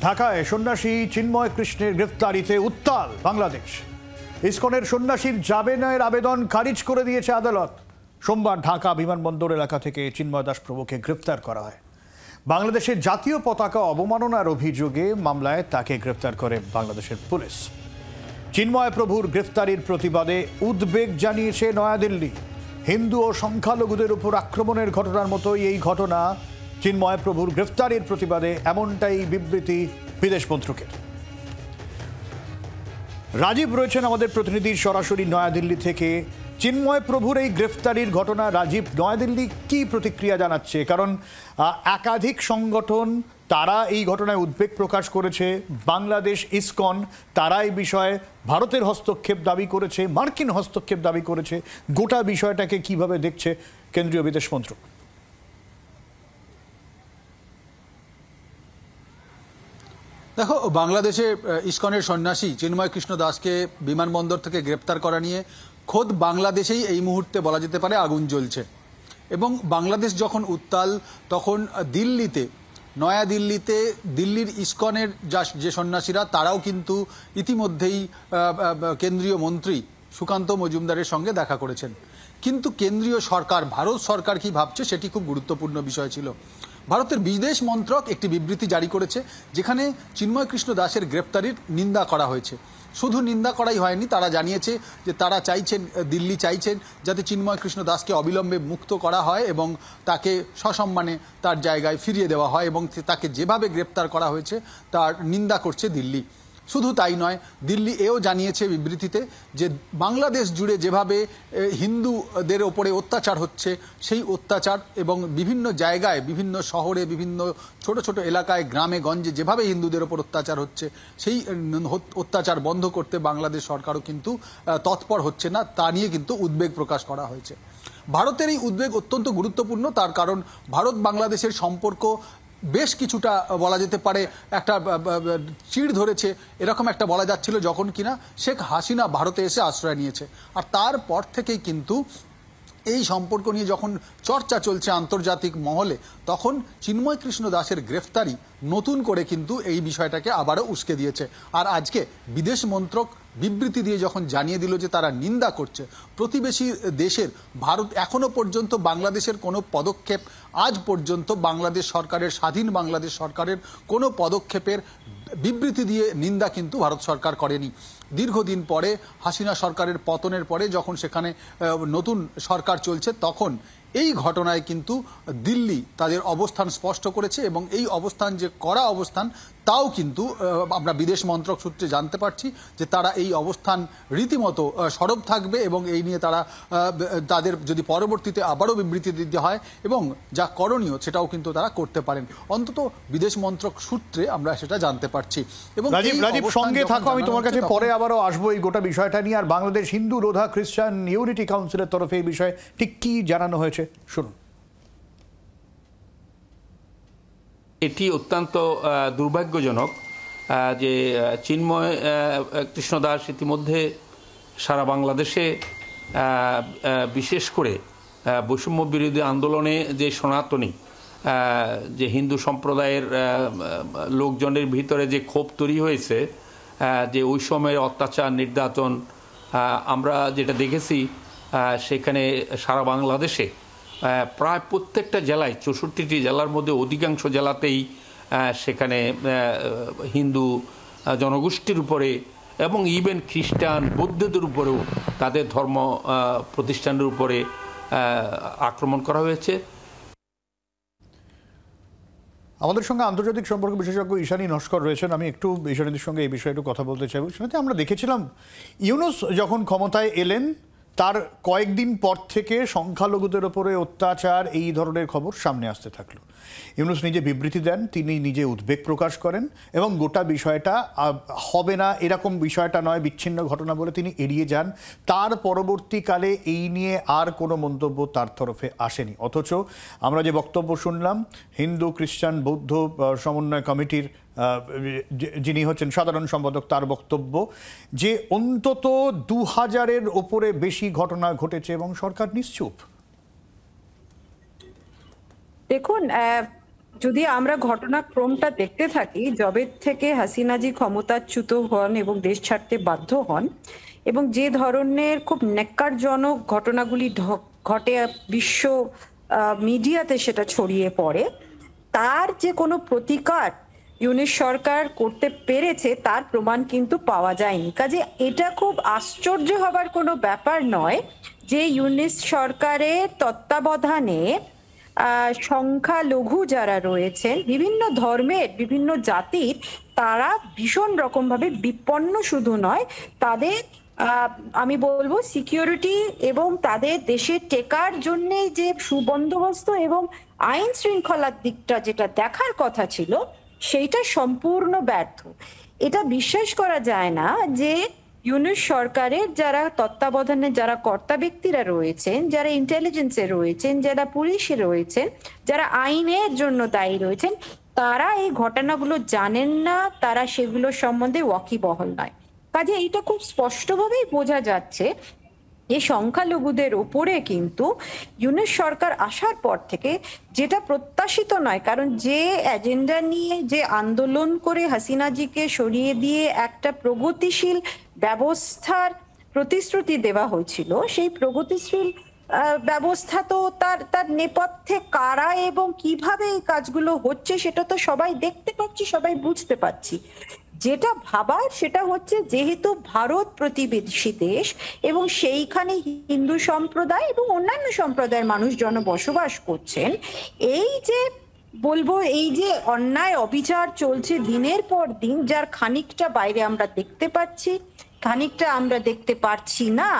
ঢাকায় সন্ন্যাসী চিন্ময় কৃষ্ণের গ্রেফতারিতে উত্তাল বাংলাদেশ। ইসকনের সন্ন্যাসীর জামিনের আবেদন খারিজ করে দিয়েছে আদালত। সোমবার ঢাকা বিমানবন্দর এলাকা থেকে চিন্ময় দাস প্রভুকে গ্রেফতার করা হয়। বাংলাদেশের জাতীয় পতাকা অবমাননার অভিযোগে মামলায় তাকে গ্রেফতার করে বাংলাদেশের পুলিশ। চিন্ময় প্রভুর গ্রেফতারির প্রতিবাদে উদ্বেগ জানিয়েছে নয়াদিল্লি। হিন্দু ও সংখ্যালঘুদের উপর আক্রমণের ঘটনার মতোই এই ঘটনা। চিন্ময় প্রভুর গ্রেফতারির প্রতিবাদে এমনটাই বিবৃতি বিদেশ মন্ত্রকের। রাজীব রয়েছেন আমাদের প্রতিনিধি সরাসরি নয়াদিল্লি থেকে। চিন্ময় প্রভুর এই গ্রেফতারির ঘটনা, রাজীব, নয়াদিল্লি কি প্রতিক্রিয়া জানাচ্ছে? কারণ একাধিক সংগঠন তারা এই ঘটনায় উদ্বেগ প্রকাশ করেছে। বাংলাদেশ ইসকন তারা এই বিষয়ে ভারতের হস্তক্ষেপ দাবি করেছে, মার্কিন হস্তক্ষেপ দাবি করেছে। গোটা বিষয়টাকে কিভাবে দেখছে কেন্দ্রীয় বিদেশ মন্ত্রক? দেখো, বাংলাদেশে ইসকনের সন্ন্যাসী চিন্ময় কৃষ্ণ দাসকে বিমানবন্দর থেকে গ্রেপ্তার করা নিয়ে খোদ বাংলাদেশেই এই মুহূর্তে বলা যেতে পারে আগুন জ্বলছে। এবং বাংলাদেশ যখন উত্তাল, তখন নয়াদিল্লিতে দিল্লির ইসকনের যে সন্ন্যাসীরা তারাও কিন্তু ইতিমধ্যেই কেন্দ্রীয় মন্ত্রী সুকান্ত মজুমদারের সঙ্গে দেখা করেছেন। কিন্তু কেন্দ্রীয় সরকার, ভারত সরকার কি ভাবছে সেটি খুব গুরুত্বপূর্ণ বিষয় ছিল। ভারতের বিদেশ মন্ত্রক একটি বিবৃতি জারি করেছে, যেখানে চিন্ময় কৃষ্ণ দাসের গ্রেপ্তারির নিন্দা করা হয়েছে। শুধু নিন্দা করাই হয়নি, তারা জানিয়েছে যে তারা চাইছেন, দিল্লি চাইছেন যাতে চিন্ময় কৃষ্ণ দাসকে অবিলম্বে মুক্ত করা হয় এবং তাকে সসম্মানে তার জায়গায় ফিরিয়ে দেওয়া হয়, এবং তাকে যেভাবে গ্রেপ্তার করা হয়েছে তার নিন্দা করছে দিল্লি। শুধু তাই নয়, দিল্লি এও জানিয়েছে বিবৃতিতে যে বাংলাদেশ জুড়ে যেভাবে হিন্দুদের ওপরে অত্যাচার হচ্ছে, সেই অত্যাচার এবং বিভিন্ন জায়গায়, বিভিন্ন শহরে, বিভিন্ন ছোট ছোট এলাকায়, গ্রামে গঞ্জে যেভাবে হিন্দুদের ওপর অত্যাচার হচ্ছে, সেই অত্যাচার বন্ধ করতে বাংলাদেশ সরকারও কিন্তু তৎপর হচ্ছে না। তা নিয়ে কিন্তু উদ্বেগ প্রকাশ করা হয়েছে। ভারতের এই উদ্বেগ অত্যন্ত গুরুত্বপূর্ণ, তার কারণ ভারত বাংলাদেশের সম্পর্ক বেশ কিছুটা বলা যেতে পারে একটা চিড় ধরেছে, এরকম একটা বলা যাচ্ছিল যখন কিনা শেখ হাসিনা ভারতে এসে আশ্রয় নিয়েছে। আর তারপর থেকেই কিন্তু এই সম্পর্ক নিয়ে যখন চর্চা চলছে আন্তর্জাতিক মহলে, তখন চিন্ময় কৃষ্ণ দাসের গ্রেফতারি নতুন করে কিন্তু এই বিষয়টাকে আবারও উস্কে দিয়েছে। আর আজকে বিদেশ মন্ত্রক বিবৃতি দিয়ে যখন জানিয়ে দিল যে তারা নিন্দা করছে, প্রতিবেশী দেশের ভারত এখনো পর্যন্ত বাংলাদেশের কোনো পদক্ষেপ, আজ পর্যন্ত বাংলাদেশ সরকারের, স্বাধীন বাংলাদেশ সরকারের কোনো পদক্ষেপের বিবৃতি দিয়ে নিন্দা কিন্তু ভারত সরকার করেনি। দীর্ঘদিন পরে, হাসিনা সরকারের পতনের পরে যখন সেখানে নতুন সরকার চলছে, তখন এই ঘটনায় কিন্তু দিল্লি তাদের অবস্থান স্পষ্ট করেছে, এবং এই অবস্থান যে কড়া অবস্থান, তাও কিন্তু আমরা বিদেশ মন্ত্রক সূত্রে জানতে পারছি যে তারা এই অবস্থান রীতিমতো সরব থাকবে, এবং এই নিয়ে তাদের যদি পরবর্তীতে আবারও বিবৃতি দিতে হয় এবং যা করণীয় সেটাও কিন্তু তারা করতে পারেন। অন্তত বিদেশ মন্ত্রক সূত্রে আমরা সেটা জানতে পারছি। এবং রাজীব সঙ্গে থাকো, আমি তোমার কাছে পরে আবারও আসবো এই গোটা বিষয়টা নিয়ে। আর বাংলাদেশ হিন্দু রোধা খ্রিস্টান ইউনিটি কাউন্সিলের তরফে এই বিষয়ে ঠিক কি জানানো হয়েছে শুনুন। এটি অত্যন্ত দুর্ভাগ্যজনক যে চিন্ময় কৃষ্ণ দাস ইতিমধ্যে সারা বাংলাদেশে বিশেষ করে বৈষম্য বিরোধী আন্দোলনে যে সনাতনী যে হিন্দু সম্প্রদায়ের লোকজনের ভিতরে যে ক্ষোভ তৈরি হয়েছে, যে ওই সময়ের অত্যাচার, নির্যাতন আমরা যেটা দেখেছি, সেখানে সারা বাংলাদেশে প্রায় প্রত্যেকটা জেলায়, 64টি জেলার মধ্যে অধিকাংশ জেলাতেই সেখানে হিন্দু জনগোষ্ঠীর উপরে এবং ইভেন খ্রিস্টান, বৌদ্ধদের উপরেও তাদের ধর্ম প্রতিষ্ঠানের উপরে আক্রমণ করা হয়েছে। আমাদের সঙ্গে আন্তর্জাতিক সম্পর্ক বিশেষজ্ঞ ঈশানী নস্কর রয়েছেন। আমি একটু ঈশানীদের সঙ্গে এই বিষয়ে একটু কথা বলতে চাইব। সেটাতে আমরা দেখেছিলাম ইউনূস যখন ক্ষমতায় এলেন, তার কয়েকদিন পর থেকে সংখ্যালঘুদের ওপরে অত্যাচার, এই ধরনের খবর সামনে আসতে থাকলো। ইউনূস নিজে বিবৃতি দেন, তিনি নিজে উদ্বেগ প্রকাশ করেন, এবং গোটা বিষয়টা হবে না এরকম বিষয়টা নয়, বিচ্ছিন্ন ঘটনা বলে তিনি এড়িয়ে যান। তার পরবর্তীকালে এই নিয়ে আর কোনো মন্তব্য তার তরফে আসেনি। অথচ আমরা যে বক্তব্য শুনলাম হিন্দু খ্রিস্টান বৌদ্ধ সমন্বয় কমিটির যিনি হচ্ছেন সাধারণ সম্পাদক, তার বক্তব্য যে অন্তত 2000-এর ওপরে বেশি ঘটনা ঘটেছে এবং সরকার নিশ্চুপ। দেখুন, যদি আমরা ঘটনাক্রমটা দেখতে থাকি, যবে থেকে হাসিনাজি ক্ষমতাচ্যুত হন এবং দেশ ছাড়তে বাধ্য হন এবং যে ধরনের খুব ন্যাক্কারজনক ঘটনাগুলি ঘটে বিশ্ব মিডিয়াতে সেটা ছড়িয়ে পড়ে, তার যে কোনো প্রতিকার ইউনিশ সরকার করতে পেরেছে তার প্রমাণ কিন্তু পাওয়া যায়নি। কাজে এটা খুব আশ্চর্য হবার কোনো ব্যাপার নয় যে ইউনিশ সরকারের তত্ত্বাবধানে সংখ্যালঘু যারা রয়েছেন, বিভিন্ন ধর্মের বিভিন্ন জাতির, তারা ভীষণ রকমভাবে বিপন্ন শুধু নয়, তাদের আমি বলবো সিকিউরিটি এবং তাদের দেশে টেকার জন্যে যে সুবন্দোবস্ত এবং আইন শৃঙ্খলার দিকটা যেটা দেখার কথা ছিল সেইটা সম্পূর্ণ ব্যর্থ। এটা বিশ্বাস করা যায় না যে ইউনিশ সরকারের যারা তত্ত্বাবধানে যারা কর্তা ব্যক্তিরা রয়েছেন, যারা ইন্টেলিজেন্সে রয়েছেন, যারা পুলিশে রয়েছেন, যারা আইনের জন্য দায়ী রয়েছেন, তারা এই ঘটনাগুলো জানেন না, তারা সেগুলো সম্বন্ধে ওয়াকিবহাল নয়। কাজে এটা খুব স্পষ্টভাবেই বোঝা যাচ্ছে এই সংখ্যালঘুদের ওপরে কিন্তু ইউনিশ সরকার আসার পর থেকে, যেটা প্রত্যাশিত নয়, কারণ যে এজেন্ডা নিয়ে যে আন্দোলন করে হাসিনাজিকে সরিয়ে দিয়ে একটা প্রগতিশীল ব্যবস্থার প্রতিশ্রুতি দেওয়া হয়েছিল, সেই প্রগতিশীল ব্যবস্থা তো তার নেপথ্যে কারা এবং কিভাবে এই কাজগুলো হচ্ছে সেটা তো সবাই দেখতে পাচ্ছি, সবাই বুঝতে পাচ্ছি। যেটা ভাবার সেটা হচ্ছে, যেহেতু ভারত প্রতিবেশী দেশ এবং সেইখানে হিন্দু সম্প্রদায় এবং অন্যান্য সম্প্রদায়ের মানুষজন বসবাস করছেন, এই যে বলবো এই যে অন্যায় অবিচার চলছে দিনের পর দিন, যার খানিকটা বাইরে আমরা দেখতে পাচ্ছি, খানিকটা আমরা দেখতে পারছি না,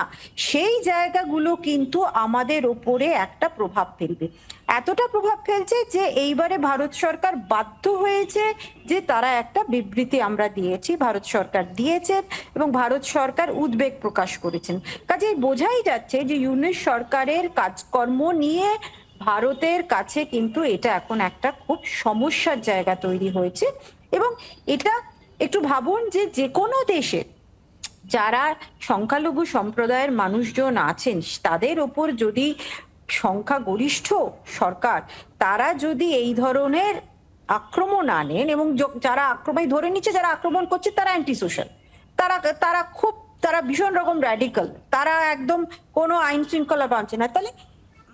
সেই জায়গাগুলো কিন্তু আমাদের ওপরে একটা প্রভাব ফেলবে। এতটা প্রভাব ফেলছে যে এইবারে ভারত সরকার বাধ্য হয়েছে যে তারা একটা বিবৃতি আমরা দিয়েছি, ভারত সরকার দিয়েছেন এবং ভারত সরকার উদ্বেগ প্রকাশ করেছেন। কাজেই বোঝাই যাচ্ছে যে ইউনিশ সরকারের কাজকর্ম নিয়ে ভারতের কাছে কিন্তু এটা এখন একটা খুব সমস্যার জায়গা তৈরি হয়েছে। এবং এটা একটু ভাবুন যে কোনো দেশের যারা সংখ্যালঘু সম্প্রদায়ের মানুষজন আছেন তাদের ওপর যদি সংখ্যাগরিষ্ঠ সরকার তারা যদি এই ধরনের আক্রমণ আনেন, এবং যারা আক্রমণ ধরে নিচ্ছে যারা আক্রমণ করছে তারা অ্যান্টি সোশ্যাল, তারা ভীষণ রকম র্যাডিক্যাল, তারা একদম কোনো আইন শৃঙ্খলা মানছে না, তাহলে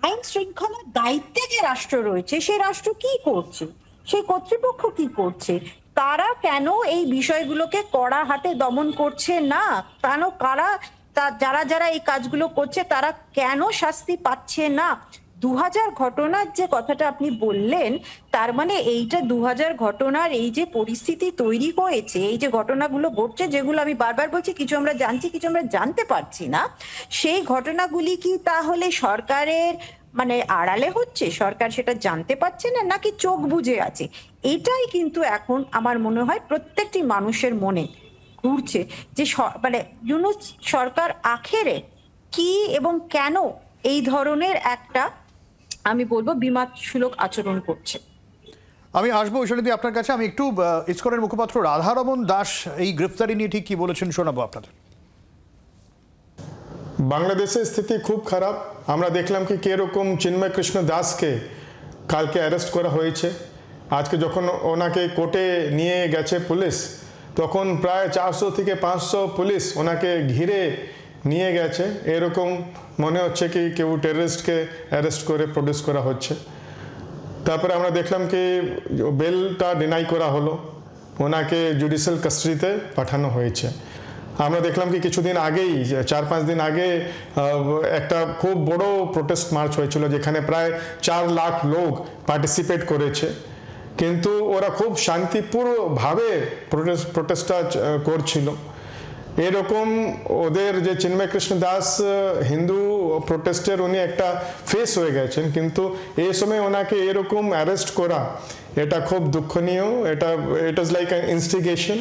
আইন শৃঙ্খলার দায়িত্বে যে রাষ্ট্র রয়েছে সেই রাষ্ট্র কি করছে, সেই কর্তৃপক্ষ কি করছে, তারা কেন এই বিষয়গুলোকে কড়া হাতে দমন করছে না, কেন যারা যারা এই কাজগুলো করছে তারা কেন শাস্তি পাচ্ছে না? 2000 ঘটনার যে কথাটা আপনি বললেন, তার মানে এইটা 2000 ঘটনার এই যে পরিস্থিতি তৈরি হয়েছে, এই যে ঘটনাগুলো ঘটছে, যেগুলো আমি বারবার বলছি কিছু আমরা জানছি কিছু আমরা জানতে পারছি না, সেই ঘটনাগুলি কি তাহলে সরকারের মানে আড়ালে হচ্ছে, সরকার সেটা জানতে পারছে না, নাকি চোখ বুজে আছে? এটাই কিন্তু এখন আমার মনে হয় প্রত্যেকটি মানুষের মনে ঘুরছে যে মানে ইউনূস সরকার আখেরে কি এবং কেন এই ধরনের একটা আমি বলবো বিমাতসুলভ আচরণ করছে। আমি আসবো ঐশানীদি আপনার কাছে। আমি একটু ইসকনের মুখপাত্র রাধারমণ দাস এই গ্রেফতারি নিয়ে ঠিক কি বলেছেন শোনাবো আপনাদের। বাংলাদেশের স্থিতি খুব খারাপ। আমরা দেখলাম কি কিরকম চিন্ময় কৃষ্ণ দাসকে কালকে অ্যারেস্ট করা হয়েছে। আজকে যখন ওনাকে কোর্টে নিয়ে গেছে পুলিশ, তখন প্রায় 400 থেকে 500 পুলিশ ওনাকে ঘিরে নিয়ে গেছে। এরকম মনে হচ্ছে কি কেউ টেররিস্টকে অ্যারেস্ট করে প্রডিউস করা হচ্ছে। তারপরে আমরা দেখলাম কি বেলটা ডিনাই করা হলো, ওনাকে জুডিশিয়াল কাস্টাডিতে পাঠানো হয়েছে। আমরা দেখলাম কি কিছুদিন আগেই 4-5 দিন আগে একটা খুব বড় প্রোটেস্ট মার্চ হয়েছিল, যেখানে প্রায় 4 লাখ লোক পার্টিসিপেট করেছে, কিন্তু ওরা খুব শান্তিপূর্ণভাবে প্রোটেস্টটা করছিল। এরকম ওদের যে চিন্ময় কৃষ্ণ দাস হিন্দু প্রোটেস্টের উনি একটা ফেস হয়ে গেছেন, কিন্তু এই সময় ওনাকে এরকম অ্যারেস্ট করা এটা খুব দুঃখনীয়। It is like an instigation.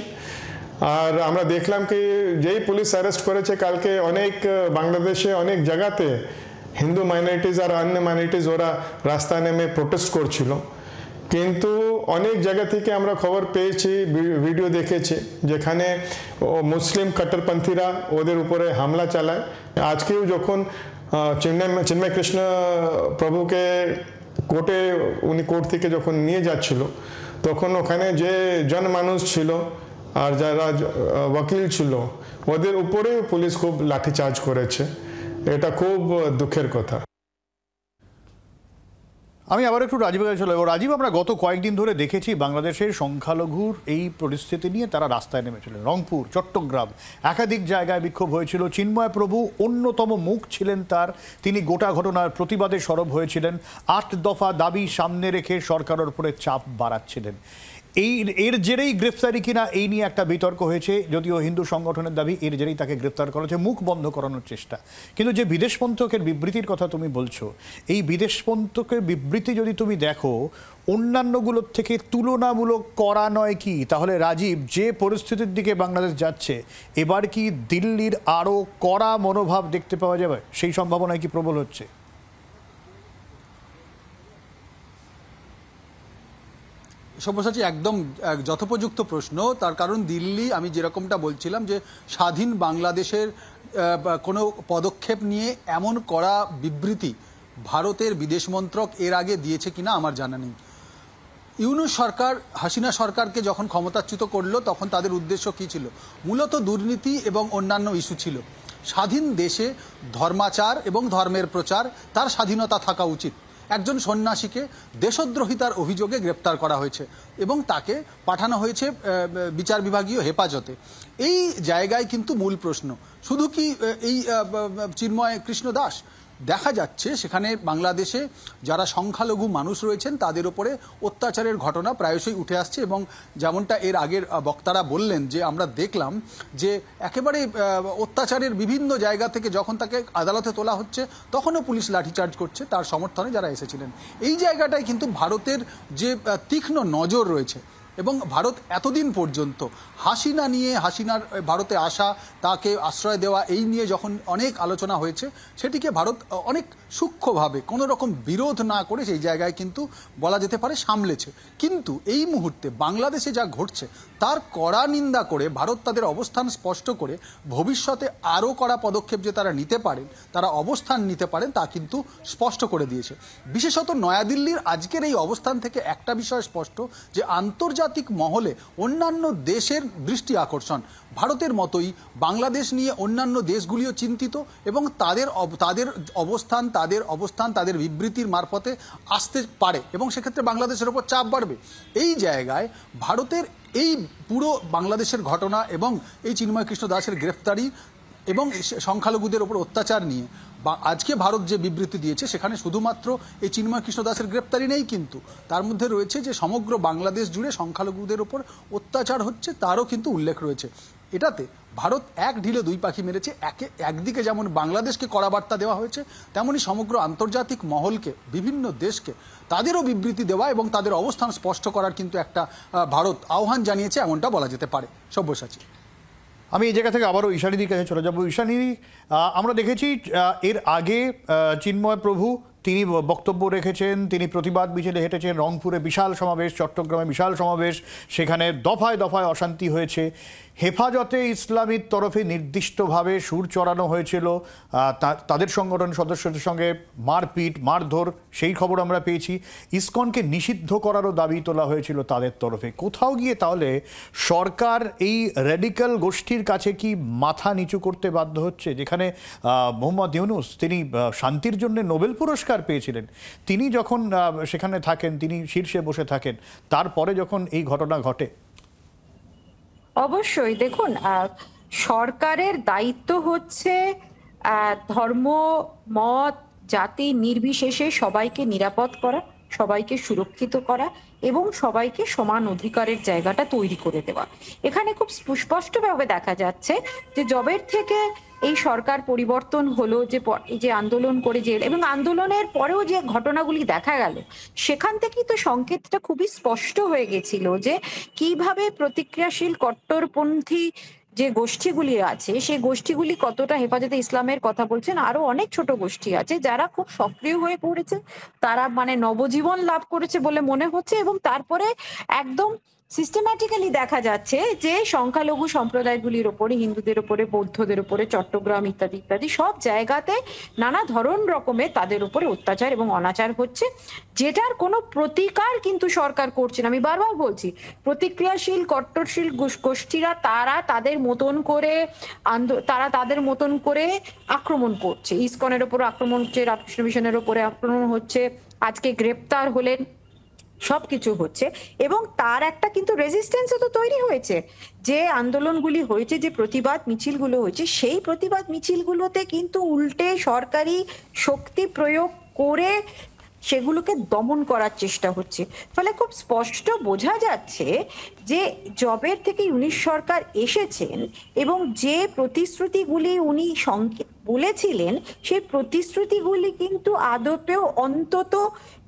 আর আমরা দেখলাম কি যেই পুলিশ অ্যারেস্ট করেছে কালকে, অনেক বাংলাদেশে অনেক জায়গাতে হিন্দু মাইনরিটিজ আর অন্য মাইনরিটিজ ওরা রাস্তায় নেমে প্রোটেস্ট করছিল, কিন্তু অনেক জায়গা থেকে আমরা খবর পেয়েছি, ভিডিও দেখেছি, যেখানে মুসলিম কট্টরপন্থীরা ওদের উপরে হামলা চালায়। আজকেও যখন চিন্ময় কৃষ্ণ প্রভুকে কোর্টে উনি কোর্ট থেকে যখন নিয়ে যাচ্ছিল তখন ওখানে যে জনমানুষ ছিল আর যারা ওকিল ছিল ওদের উপরেও পুলিশ খুব লাঠিচার্জ করেছে। এটা খুব দুঃখের কথা। আমি আবার একটু রাজীবের কাছে চলে যাবো। রাজীব, আমরা গত কয়েকদিন ধরে দেখেছি বাংলাদেশের সংখ্যালঘুর এই পরিস্থিতি নিয়ে তারা রাস্তায় নেমেছিলেন। রংপুর, চট্টগ্রাম, একাধিক জায়গায় বিক্ষোভ হয়েছিল। চিন্ময় প্রভু অন্যতম মুখ ছিলেন তার, তিনি গোটা ঘটনার প্রতিবাদে সরব হয়েছিলেন। ৮ দফা দাবি সামনে রেখে সরকারের উপরে চাপ বাড়াচ্ছিলেন। এর জেরেই গ্রেফতারি কিনা এই নিয়ে একটা বিতর্ক হয়েছে, যদিও হিন্দু সংগঠনের দাবি এর জেরেই তাকে গ্রেফতার করা হয়েছে, মুখ বন্ধ করানোর চেষ্টা। কিন্তু যে বিদেশ মন্ত্রকের বিবৃতির কথা তুমি বলছো, এই বিদেশ মন্ত্রকের বিবৃতি যদি তুমি দেখো অন্যান্যগুলোর থেকে তুলনামূলক করা নয় কি? তাহলে রাজীব, যে পরিস্থিতির দিকে বাংলাদেশ যাচ্ছে, এবার কি দিল্লির আরও কড়া মনোভাব দেখতে পাওয়া যাবে? সেই সম্ভাবনায় কি প্রবল হচ্ছে? সব্যসাচী, একদম যথোপযুক্ত প্রশ্ন। তার কারণ দিল্লি, আমি যেরকমটা বলছিলাম যে স্বাধীন বাংলাদেশের কোনো পদক্ষেপ নিয়ে এমন কড়া বিবৃতি ভারতের বিদেশ মন্ত্রক এর আগে দিয়েছে কিনা আমার জানা নেই। ইউনূস সরকার হাসিনা সরকারকে যখন ক্ষমতাচ্যুত করলো তখন তাদের উদ্দেশ্য কী ছিল? মূলত দুর্নীতি এবং অন্যান্য ইস্যু ছিল। স্বাধীন দেশে ধর্মাচার এবং ধর্মের প্রচার, তার স্বাধীনতা থাকা উচিত। একজন সন্ন্যাসীকে দেশদ্রোহিতার অভিযোগে গ্রেপ্তার করা হয়েছে এবং তাকে পাঠানো হয়েছে বিচার বিভাগীয় হেফাজতে। এই জায়গায় কিন্তু মূল প্রশ্ন শুধু কি এই চিন্ময় কৃষ্ণ দাস? দেখা যাচ্ছে সেখানে বাংলাদেশে যারা সংখ্যালঘু মানুষ রয়েছেন তাদের উপরে অত্যাচারের ঘটনা প্রায়শই উঠে আসছে, এবং যেমনটা এর আগের বক্তারা বললেন যে আমরা দেখলাম যে একেবারে অত্যাচারের বিভিন্ন জায়গা থেকে যখন তাকে আদালতে তোলা হচ্ছে তখনও পুলিশ লাঠিচার্জ করছে তার সমর্থনে যারা এসেছিলেন। এই জায়গাটায় কিন্তু ভারতের যে তীক্ষ্ণ নজর রয়েছে, এবং ভারত এতদিন পর্যন্ত হাসিনার ভারতে আসা, তাকে আশ্রয় দেওয়া, এই নিয়ে যখন অনেক আলোচনা হয়েছে সেটিকে ভারত অনেক সূক্ষ্মভাবে কোনো রকম বিরোধ না করে সেই জায়গায় কিন্তু বলা যেতে পারে সামলেছে। কিন্তু এই মুহূর্তে বাংলাদেশে যা ঘটছে তার কড়া নিন্দা করে ভারত তাদের অবস্থান স্পষ্ট করে ভবিষ্যতে আরও কড়া পদক্ষেপ যে তারা নিতে পারেন, তারা অবস্থান নিতে পারেন, তা কিন্তু স্পষ্ট করে দিয়েছে। বিশেষত নয়াদিল্লির আজকের এই অবস্থান থেকে একটা বিষয় স্পষ্ট যে আন্তর্জাতিক মহলে অন্যান্য দেশের দৃষ্টি আকর্ষণ ভারতের মতোই বাংলাদেশ নিয়ে অন্যান্য দেশগুলিও চিন্তিত, এবং তাদের অবস্থান তাদের বিবৃতির মারফতে আসতে পারে, এবং সেক্ষেত্রে বাংলাদেশের ওপর চাপ বাড়বে। এই জায়গায় ভারতের এই পুরো বাংলাদেশের ঘটনা এবং এই চিন্ময় কৃষ্ণ দাসের গ্রেফতারি এবং সংখ্যালঘুদের ওপর অত্যাচার নিয়ে আজকে ভারত যে বিবৃতি দিয়েছে সেখানে শুধুমাত্র এই চিন্ময় কৃষ্ণ দাসের গ্রেপ্তারি নেই, কিন্তু তার মধ্যে রয়েছে যে সমগ্র বাংলাদেশ জুড়ে সংখ্যালঘুদের ওপর অত্যাচার হচ্ছে তারও কিন্তু উল্লেখ রয়েছে। এটাতে ভারত এক ঢিলে দুই পাখি মেরেছে। একদিকে যেমন বাংলাদেশকে কড়া বার্তা দেওয়া হয়েছে, তেমনি সমগ্র আন্তর্জাতিক মহলকে, বিভিন্ন দেশকে তাদেরও বিবৃতি দেওয়া এবং তাদের অবস্থান স্পষ্ট করার কিন্তু একটা ভারত আহ্বান জানিয়েছে, এমনটা বলা যেতে পারে। সব্যসাচী, আমি এই জায়গা থেকে আবারও ঈশানীদির কাছে চলে যাবো। ঈশানী, আমরা দেখেছি এর আগে চিন্ময় প্রভু তিনি বক্তব্য রেখেছেন, তিনি প্রতিবাদ মিছিলে হেঁটেছেন। রংপুরে বিশাল সমাবেশ, চট্টগ্রামে বিশাল সমাবেশ, সেখানে দফায় দফায় অশান্তি হয়েছে। হেফাজতে ইসলামীর তরফে নির্দিষ্টভাবে সুর চড়ানো হয়েছিল, তাদের সংগঠন সদস্যদের সঙ্গে মারপিট মারধর, সেই খবর আমরা পেয়েছি। ইসকনকে নিষিদ্ধ করারও দাবি তোলা হয়েছিল তাদের তরফে। কোথাও গিয়ে তাহলে সরকার এই র্যাডিক্যাল গোষ্ঠীর কাছে কি মাথা নিচু করতে বাধ্য হচ্ছে? যেখানে মোহাম্মদ ইউনূস, তিনি শান্তির জন্য নোবেল পুরস্কার পেয়েছিলেন, তিনি যখন সেখানে থাকেন, তিনি শীর্ষে বসে থাকেন, তারপরে যখন এই ঘটনা ঘটে। অবশ্যই দেখুন, সরকারের দায়িত্ব হচ্ছে ধর্ম, মত, জাতি নির্বিশেষে সবাইকে নিরাপদ করা, সবাইকে সুরক্ষিত করা এবং সবাইকে সমান অধিকারের জায়গাটা তৈরি করে দেওয়া। এখানে খুব সুস্পষ্টভাবে দেখা যাচ্ছে যে জবের থেকে এই সরকার পরিবর্তন হলো, যে আন্দোলন করে যে এবং আন্দোলনের পরেও যে ঘটনাগুলি দেখা গেল, সেখান থেকেই তো সংকেতটা খুবই স্পষ্ট হয়ে গেছিল যে কিভাবে প্রতিক্রিয়াশীল কট্টরপন্থী যে গোষ্ঠীগুলি আছে সেই গোষ্ঠীগুলি কতটা হেফাজতে ইসলামের কথা বলছেন। আরো অনেক ছোট গোষ্ঠী আছে যারা খুব সক্রিয় হয়ে পড়েছে, তারা মানে নবজীবন লাভ করেছে বলে মনে হচ্ছে, এবং তারপরে একদম সিস্টেম্যাটিক্যালি দেখা যাচ্ছে যে সংখ্যালঘু সম্প্রদায়গুলির ওপরে, হিন্দুদের ওপরে, বৌদ্ধদের ওপরে, চট্টগ্রাম ইত্যাদি ইত্যাদি সব জায়গাতে নানা ধরন রকমের তাদের উপরে অত্যাচার এবং অনাচার হচ্ছে, যেটার কোনো প্রতিকার কিন্তু সরকার করছে না। আমি বারবার বলছি, প্রতিক্রিয়াশীল কট্টরশীল গোষ্ঠীরা তারা তাদের মতন করে আক্রমণ করছে। ইসকনের ওপর আক্রমণ হচ্ছে, রামকৃষ্ণ মিশনের ওপরে আক্রমণ হচ্ছে, আজকে গ্রেপ্তার হলেন, সবকিছু হচ্ছে। এবং তার একটা কিন্তু রেজিস্ট্যান্সও তো তৈরি হয়েছে। যে আন্দোলনগুলি হয়েছে, যে প্রতিবাদ মিছিলগুলো হয়েছে, সেই প্রতিবাদ মিছিলগুলোতে কিন্তু উল্টে সরকারি শক্তি প্রয়োগ করে সেগুলোকে দমন করার চেষ্টা হচ্ছে। ফলে খুব স্পষ্ট বোঝা যাচ্ছে যে জবের থেকে ইউনিশ সরকার এসেছেন এবং যে প্রতিশ্রুতিগুলি উনি বলেছিলেন, সেই প্রতিশ্রুতিগুলি কিন্তু আদপেও অন্তত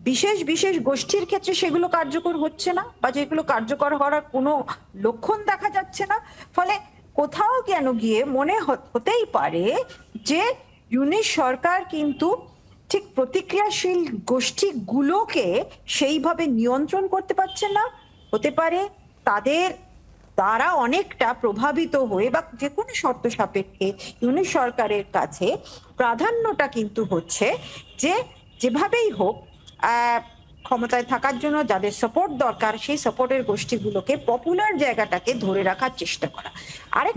বিশেষ বিশেষ গোষ্ঠীর ক্ষেত্রে সেগুলো কার্যকর হচ্ছে না, বা যেগুলো কার্যকর হওয়ার কোনো লক্ষণ দেখা যাচ্ছে না। ফলে কোথাও কেন গিয়ে মনে হতেই পারে যে ইউনিশ সরকার কিন্তু ঠিক প্রতিক্রিয়াশীল গোষ্ঠীগুলোকে সেইভাবে নিয়ন্ত্রণ করতে পারছেন না। হতে পারে তাদের দ্বারা অনেকটা প্রভাবিত হয়ে বা যে কোনো শর্ত সাপেক্ষে ইউনিশ সরকারের কাছে প্রাধান্যটা কিন্তু হচ্ছে যে যেভাবেই হোক ক্ষমতায় থাকার জন্য যাদের সাপোর্ট দরকার, সেই সাপোর্টের গোষ্ঠীগুলোকে পপুলার জায়গাটাকে ধরে রাখার চেষ্টা করা।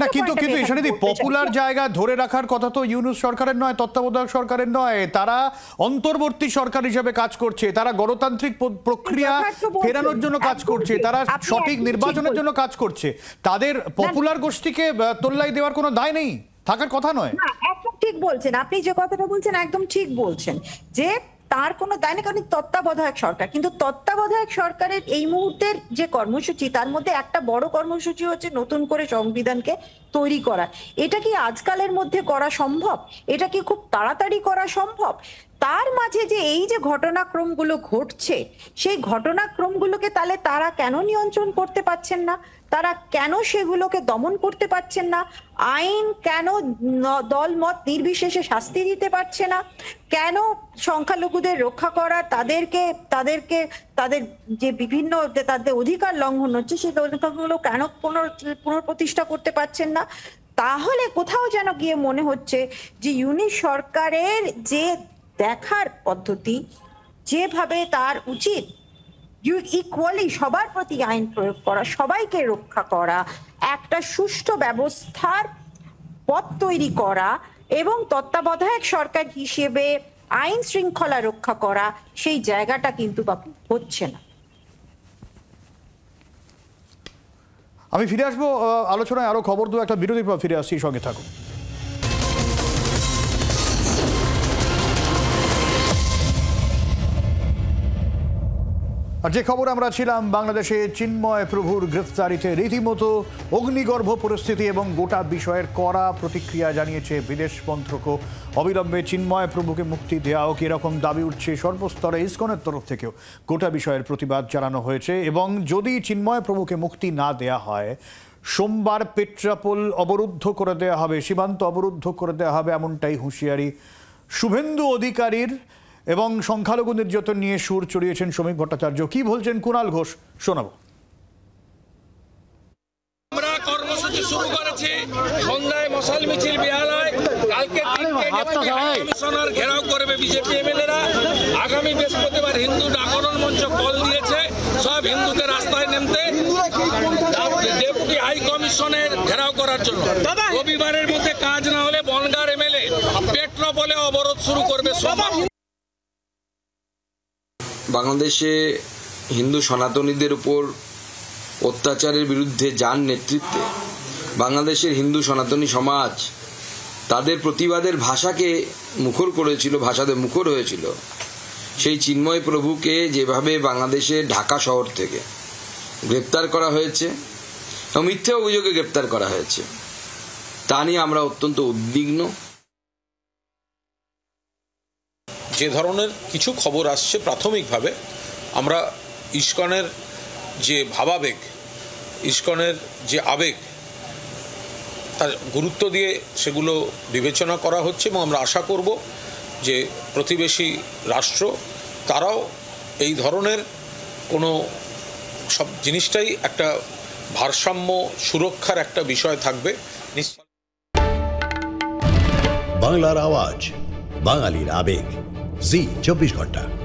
না, কিন্তু ঈশানীদি, পপুলার জায়গা ধরে রাখার কথা তো ইউনূস সরকারের নয়, তত্ত্বাবধায়ক সরকারের নয়। তারা অন্তর্বর্তী সরকার হিসেবে কাজ করছে, তারা গণতান্ত্রিক প্রক্রিয়া ফেরানোর জন্য কাজ করছে, তারা সঠিক নির্বাচনের জন্য কাজ করছে। তাদের পপুলার গোষ্ঠীকে তোল্লাই দেওয়ার কোনো দায় নেই, থাকার কথা নয়। একদম ঠিক বলছেন আপনি, যে কথাটা বলছেন একদম ঠিক বলছেন, যে তার কোনো দায় নেই, কারণ তত্ত্বাবধায়ক সরকার। কিন্তু তত্ত্বাবধায়ক সরকারের এই মুহূর্তের যে কর্মসূচি, তার মধ্যে একটা বড় কর্মসূচি হচ্ছে নতুন করে সংবিধানকে তৈরি করা। এটা কি আজকালের মধ্যে করা সম্ভব? এটা কি খুব তাড়াতাড়ি করা সম্ভব? তার মাঝে যে এই যে ঘটনাক্রমগুলো ঘটছে, সেই ঘটনাক্রমগুলোকে তাহলে তারা কেন নিয়ন্ত্রণ করতে পারছেন না? তারা কেন সেগুলোকে দমন করতে পারছেন না? আইন কেন দলমত নির্বিশেষে শাস্তি দিতে পারছে না? কেন সংখ্যালঘুদের রক্ষা করা, তাদের যে বিভিন্ন তাদের অধিকার লঙ্ঘন হচ্ছে, সেই অধিকারগুলো কেন পুনঃপ্রতিষ্ঠা করতে পারছেন না? তাহলে কোথাও যেন গিয়ে মনে হচ্ছে যে ইউনিশ সরকারের যে দেখার পদ্ধতি, যেভাবে তার উচিত ইকুয়ালি সবার প্রতি আইন প্রয়োগ করা, সবাইকে রক্ষা করা, একটা সুষ্ঠু ব্যবস্থার পথ তৈরি করা এবং তত্ত্বাবধায়ক সরকার হিসেবে আইন শৃঙ্খলা রক্ষা করা, সেই জায়গাটা কিন্তু বাপু হচ্ছে না। আমি ফিরে আসবো আলোচনায়, আরো খবর দেবো, একটা বিরতির পর ফিরে আসছি, সঙ্গে থাকুন। আর যে খবর আমরা ছিলাম, বাংলাদেশে চিন্ময় প্রভুর গ্রেফতারিতে রীতিমতো অগ্নিগর্ভ পরিস্থিতি এবং গোটা বিষয়ের কড়া প্রতিক্রিয়া জানিয়েছে বিদেশ মন্ত্রকও। অবিলম্বে চিন্ময় প্রভুকে মুক্তি দেওয়া হোক, এরকম দাবি উঠছে সর্বস্তরে। ইসকনের তরফ থেকেও গোটা বিষয়ের প্রতিবাদ জানানো হয়েছে এবং যদি চিন্ময় প্রভুকে মুক্তি না দেয়া হয়, সোমবার পেট্রাপোল অবরুদ্ধ করে দেওয়া হবে, সীমান্ত অবরুদ্ধ করে দেওয়া হবে, এমনটাই হুঁশিয়ারি শুভেন্দু অধিকারীর। এবং সংখ্যালঘু নির্যাতন নিয়ে সুর চড়িয়েছেন শ্রমিক ভট্টাচার্য। কি বলছেন কুণাল ঘোষ, শোনাবো। আমরা কর্মসূচি শুরু করেছি, সন্ধ্যায় মশাল মিছিল বেহালায়। কালকে কমিশনার ঘেরাও করবে বিজেপি এমএলএরা। আগামী বৃহস্পতিবার হিন্দু জাগরণ মঞ্চ কল দিয়েছে সব হিন্দুকে রাস্তায় নামতে, ডেপুটি হাই কমিশনের ঘেরাও করার জন্য। রবিবারের মধ্যে কাজ না হলে বনগাঁর এমএলএ পেট্রাপোলে অবরোধ শুরু করবে সোমবার। বাংলাদেশে হিন্দু সনাতনীদের উপর অত্যাচারের বিরুদ্ধে যার নেতৃত্বে বাংলাদেশের হিন্দু সনাতনী সমাজ তাদের প্রতিবাদের ভাষাকে মুখর করেছিল, ভাষাতে মুখর হয়েছিল, সেই চিন্ময় প্রভুকে যেভাবে বাংলাদেশে ঢাকা শহর থেকে গ্রেপ্তার করা হয়েছে এবং মিথ্যা অভিযোগে গ্রেপ্তার করা হয়েছে, তা নিয়ে আমরা অত্যন্ত উদ্বিগ্ন। যে ধরনের কিছু খবর আসছে, প্রাথমিকভাবে আমরা ইসকনের যে ভাবাবেগ, ইসকনের যে আবেগ, তার গুরুত্ব দিয়ে সেগুলো বিবেচনা করা হচ্ছে এবং আমরা আশা করব যে প্রতিবেশী রাষ্ট্র তারাও এই ধরনের কোনো সব জিনিসটাই একটা ভারসাম্য সুরক্ষার একটা বিষয় থাকবে। বাংলার আওয়াজ, বাঙালির আবেগ, জি 24 ঘন্টা।